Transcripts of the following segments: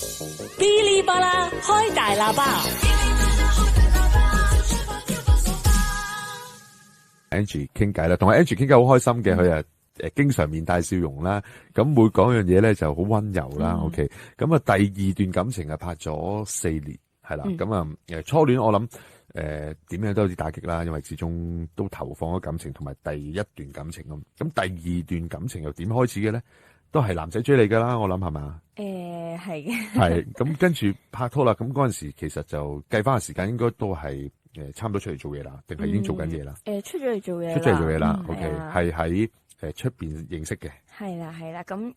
嗶哩吧啦，開大喇叭。Angie 傾偈啦，同阿 Angie 傾偈好開心嘅，佢經常面帶笑容啦，咁每講樣嘢咧就好溫柔啦。OK， 咁第二段感情拍咗4年，係啦，咁初戀我諗點樣都有啲打擊啦，因為始終都投放咗感情，同埋第一段感情咁第二段感情又點開始嘅咧？都係男仔追你噶啦，我諗係嘛？係嘅。係咁跟住拍拖啦，咁嗰陣時其實就計翻個時間，應該都係差唔多出嚟做嘢啦，定係已經做緊嘢啦？出咗嚟做嘢。出咗嚟做嘢啦。OK， 係喺出邊認識嘅。係啦，咁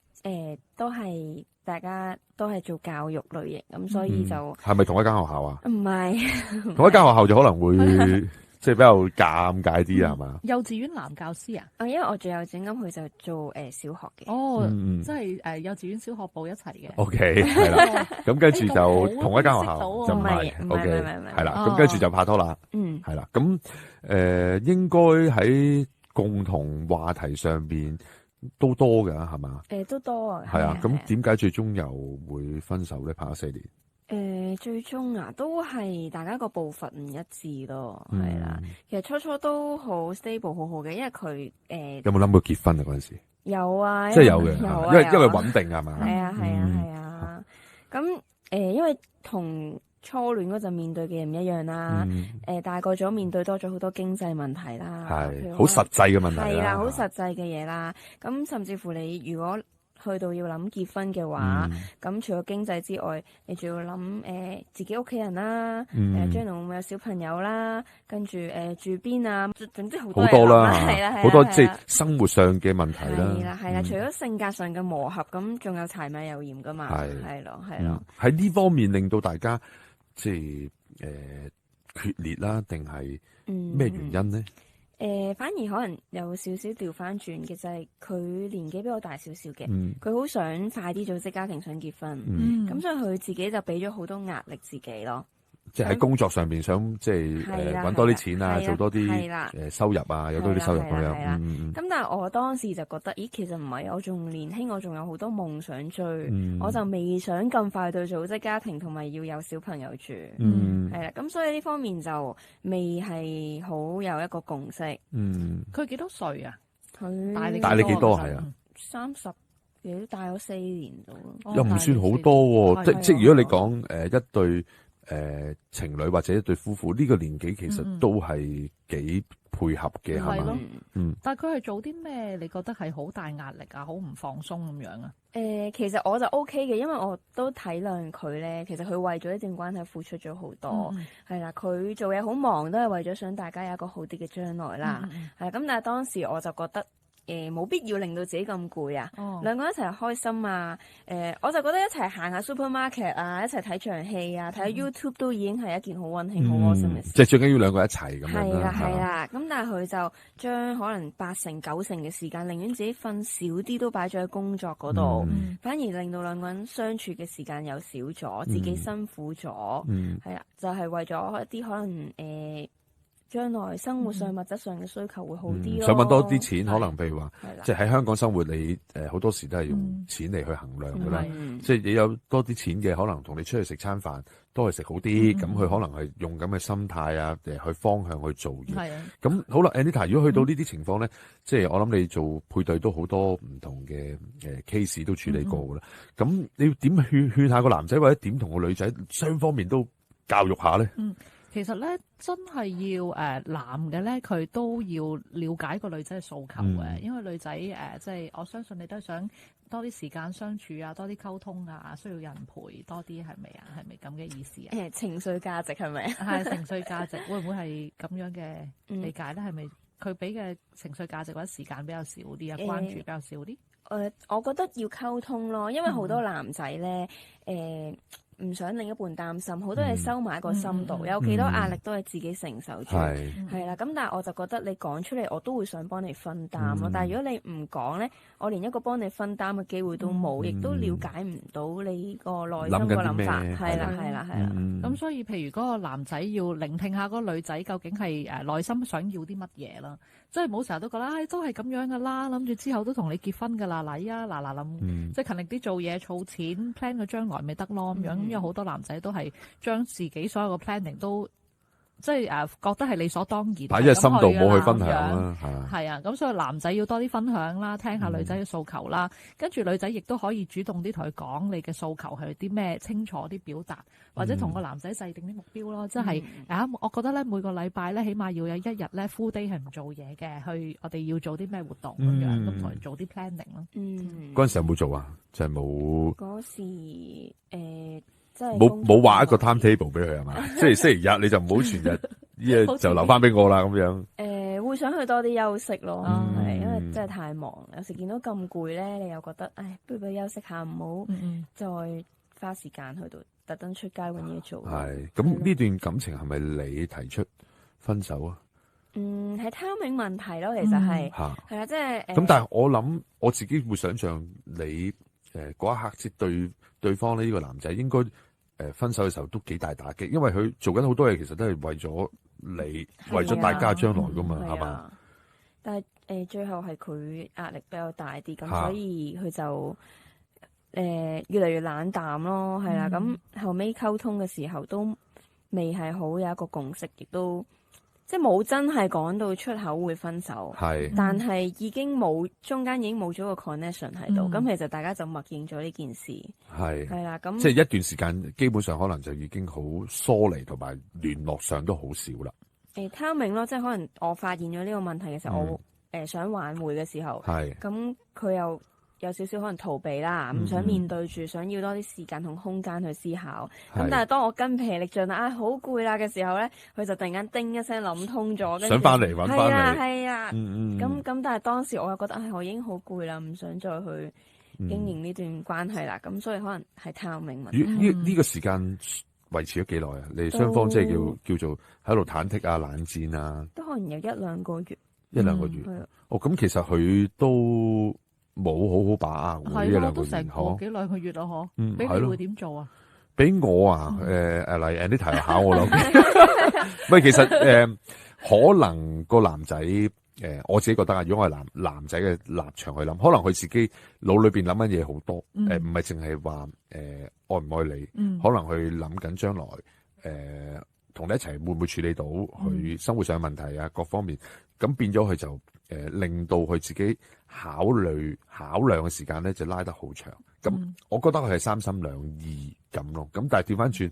都係大家都係做教育類型，咁所以就係咪同一間學校啊？唔係，同一間學校就可能會。即係比較尷尬啲啊，係嘛？幼稚園男教師啊？因為我做幼稚園，咁佢就做小學嘅。哦，即係幼稚園、小學部一齊嘅。OK， 係啦。咁跟住就同一間學校，就唔係。OK， 係啦。咁跟住就拍拖啦。係啦。咁應該喺共同話題上邊都多㗎，係嘛？都多啊。係啊。咁點解最終又會分手咧？拍咗4年。最終都係大家個步伐唔一致咯，係啦。其實初初都好 stable 好好嘅，因為佢有冇諗過結婚啊？嗰陣時有啊，即係有嘅，因為穩定係嘛？係啊。咁因為同初戀嗰陣面對嘅嘢唔一樣啦。大個咗面對多咗好多經濟問題啦，係好實際嘅問題啦，係啦，好實際嘅嘢啦。咁甚至乎你如果去到要諗結婚嘅話，咁除咗經濟之外，你仲要諗自己屋企人啦，將來會唔會有小朋友啦，跟住住邊啊，總之好多啦，係啦，好多即係生活上嘅問題啦，係啦，除咗性格上嘅磨合，咁仲有柴米油鹽噶嘛，係咯，喺呢方面令到大家即係決裂啦，定係咩原因呢？反而可能有少少調翻轉嘅，就係佢年紀比我大少少嘅，佢好想快啲組織家庭，想結婚，咁所以佢自己就俾咗好多壓力自己咯。即係喺工作上邊想即係揾多啲錢啊，做多啲收入啊，有多啲收入咁樣。咁但係我當時就覺得，咦，其實唔係，我仲年輕，我仲有好多夢想追，我就未想咁快到組織家庭同埋要有小朋友住。係啦，咁所以呢方面就未係好有一個共識。佢幾多歲啊？佢大你幾多係啊？30幾，大我4年到咯。又唔算好多喎，即係如果你講一對情侶或者一對夫婦呢個年紀，其實都係幾配合嘅，係嘛？但係佢係做啲咩？你覺得係好大壓力啊，好唔放鬆咁樣啊？其實我就 OK 嘅，因為我都體諒佢咧。其實佢為咗呢段關係付出咗好多，係啦。佢做嘢好忙，都係為咗想大家有一個好啲嘅將來啦。係咁，但係當時我就覺得冇必要令到自己咁攰啊。兩個人一齊開心啊。我就覺得一齊行下 supermarket 啊，一齊睇場戲啊，睇 YouTube 都已經係一件好溫馨、好窩心嘅事。即係最緊要兩個一齊咁樣啦。係啦。咁但係佢就將可能8成9成嘅時間，寧願自己瞓少啲，都擺咗喺工作嗰度，反而令到兩個人相處嘅時間又少咗，自己辛苦咗。係啦，就係為咗一啲可能將來生活上物質上嘅需求會好啲咯。想揾多啲錢，可能譬如話，即係喺香港生活，你好多時都係用錢嚟去衡量㗎啦。即係你有多啲錢嘅，可能同你出去食餐飯都係食好啲。咁佢可能係用咁嘅心態啊，去方向去做嘢。咁好啦 ，Anita， 如果去到呢啲情況咧，即係我諗你做配對都好多唔同嘅case 都處理過㗎啦。咁你要點勸下個男仔，或者點同個女仔雙方面都教育下咧？其實咧，真係要男嘅咧，佢都要了解個女仔嘅訴求嘅，因為女仔即係我相信你都係想多啲時間相處啊，多啲溝通啊，需要人陪多啲，係咪啊？係咪咁嘅意思啊？情緒價值係咪？係情緒價值，會唔會係咁樣嘅理解咧？係咪佢俾嘅情緒價值或者時間比較少啲啊？關注比較少啲？我覺得要溝通咯，因為好多男仔咧唔想另一半擔心，好多嘢收埋喺個心度，有幾多壓力都係自己承受住，係啦。咁但係我就覺得你講出嚟，我都會想幫你分擔咯。但係如果你唔講咧，我連一個幫你分擔嘅機會都冇，亦都了解唔到你個內心個諗法。係啦。咁所以，譬如嗰個男仔要聆聽下嗰個女仔究竟係內心想要啲乜嘢啦。即係唔好成日都覺得，都係咁樣噶啦，諗住之後都同你結婚噶啦，嗱依家嗱諗，即係勤力啲做嘢，儲錢 plan 個將來咪得咯咁樣。咁有好多男仔都係將自己所有嘅 planning 都即係覺得係理所當然，擺喺心度冇去分享啦，係啊，咁所以男仔要多啲分享啦，聽下女仔嘅訴求啦，跟住女仔亦都可以主動啲同佢講你嘅訴求係啲咩，清楚啲表達，或者同個男仔制定啲目標咯，即係我覺得咧每個禮拜咧起碼要有一日咧 full day 係唔做嘢嘅，去我哋要做啲咩活動咁樣，咁同佢做啲 planning 咯。嗰陣時有冇做啊？就係冇。嗰時即係冇畫一個 time table 俾佢係嘛？即係星期日你就唔好全日呢就留翻俾我啦咁樣。會想去多啲休息咯，係因為真係太忙，有時見到咁攰咧，你又覺得不如休息下，唔好再花時間去到特登出街搵嘢做。係咁呢段感情係咪你提出分手啊？係 timing 問題咯，其實係係啦，即係咁。但係我諗我自己會想象你嗰一刻即對方呢個男仔應該分手嘅時候都幾大打擊，因為佢做緊好多嘢，其實都係為咗你，為咗大家將來噶嘛，係嘛？但係最後係佢壓力比較大啲，咁所以佢就越嚟越冷淡咯，係啦。咁後尾溝通嘅時候都未係好有一個共識，亦都即係冇真係講到出口會分手，但係已經中間已經冇咗個 connection 喺度，咁其實大家就默認咗呢件事，係啦，咁即係一段時間基本上可能就已經好疏離，同埋聯絡上都好少啦。timing 咯，即係可能我發現咗呢個問題嘅時候，我想挽回嘅時候，咁佢又有少少可能逃避啦，唔想面對住，想要多啲時間同空間去思考。咁但係當我筋疲力盡啦，好攰啦嘅時候咧，佢就突然間叮一聲諗通咗，想翻嚟揾翻你。係啊，咁但係當時我又覺得我已經好攰啦，唔想再去經營呢段關係啦。咁所以可能係 timing問題。呢個時間維持咗幾耐啊？你雙方即係叫做喺度忐忑啊、冷戰啊，都可能有1-2個月。1-2個月。咁其實佢都冇好好把握喎，呢1-2個月，都成個幾2個月啦，嗬。俾你會點做啊？俾我啊，嚟 Anita 考我諗。唔係，其實可能個男仔我自己覺得啊，如果我係男仔嘅立場去諗，可能佢自己腦裏邊諗緊嘢好多，唔係淨係話愛唔愛你，可能佢諗緊將來同你一齊會唔會處理到佢生活上嘅問題啊，各方面，咁變咗佢就令到佢自己考量嘅時間咧就拉得好長，咁我覺得佢係三心兩意咁咯。咁但係調翻轉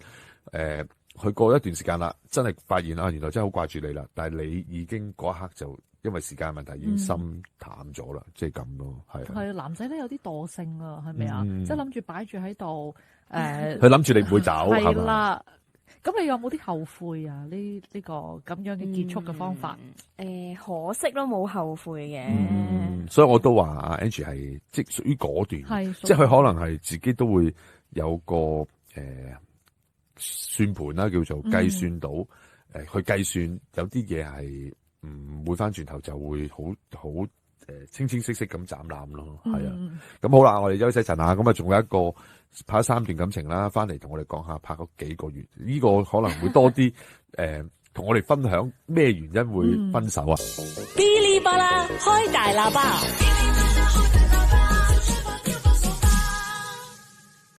佢過一段時間啦，真係發現啊，原來真係好掛住你啦，但係你已經嗰一刻就因為時間問題已經心淡咗啦，即係咁咯，係男仔咧有啲惰性啊，係咪啊？即係諗住擺住喺度，佢諗住你唔會走，係啦。咁你有冇啲後悔啊？呢個咁樣嘅結束嘅方法？可惜咯，冇後悔嘅。所以我都話阿 Angie 係即係屬於果斷，即係佢可能係自己都會有個算盤啦，叫做計算到去計算有啲嘢係唔會翻轉頭，就會好清清晰晰咁斬纜咯，係啊。咁好啦，我哋休息一陣啊。咁啊，仲有一個拍咗3段感情啦，翻嚟同我哋講下拍咗幾個月，呢個可能會多啲同我哋分享咩原因會分手啊？嗶哩吧啦，開大喇叭。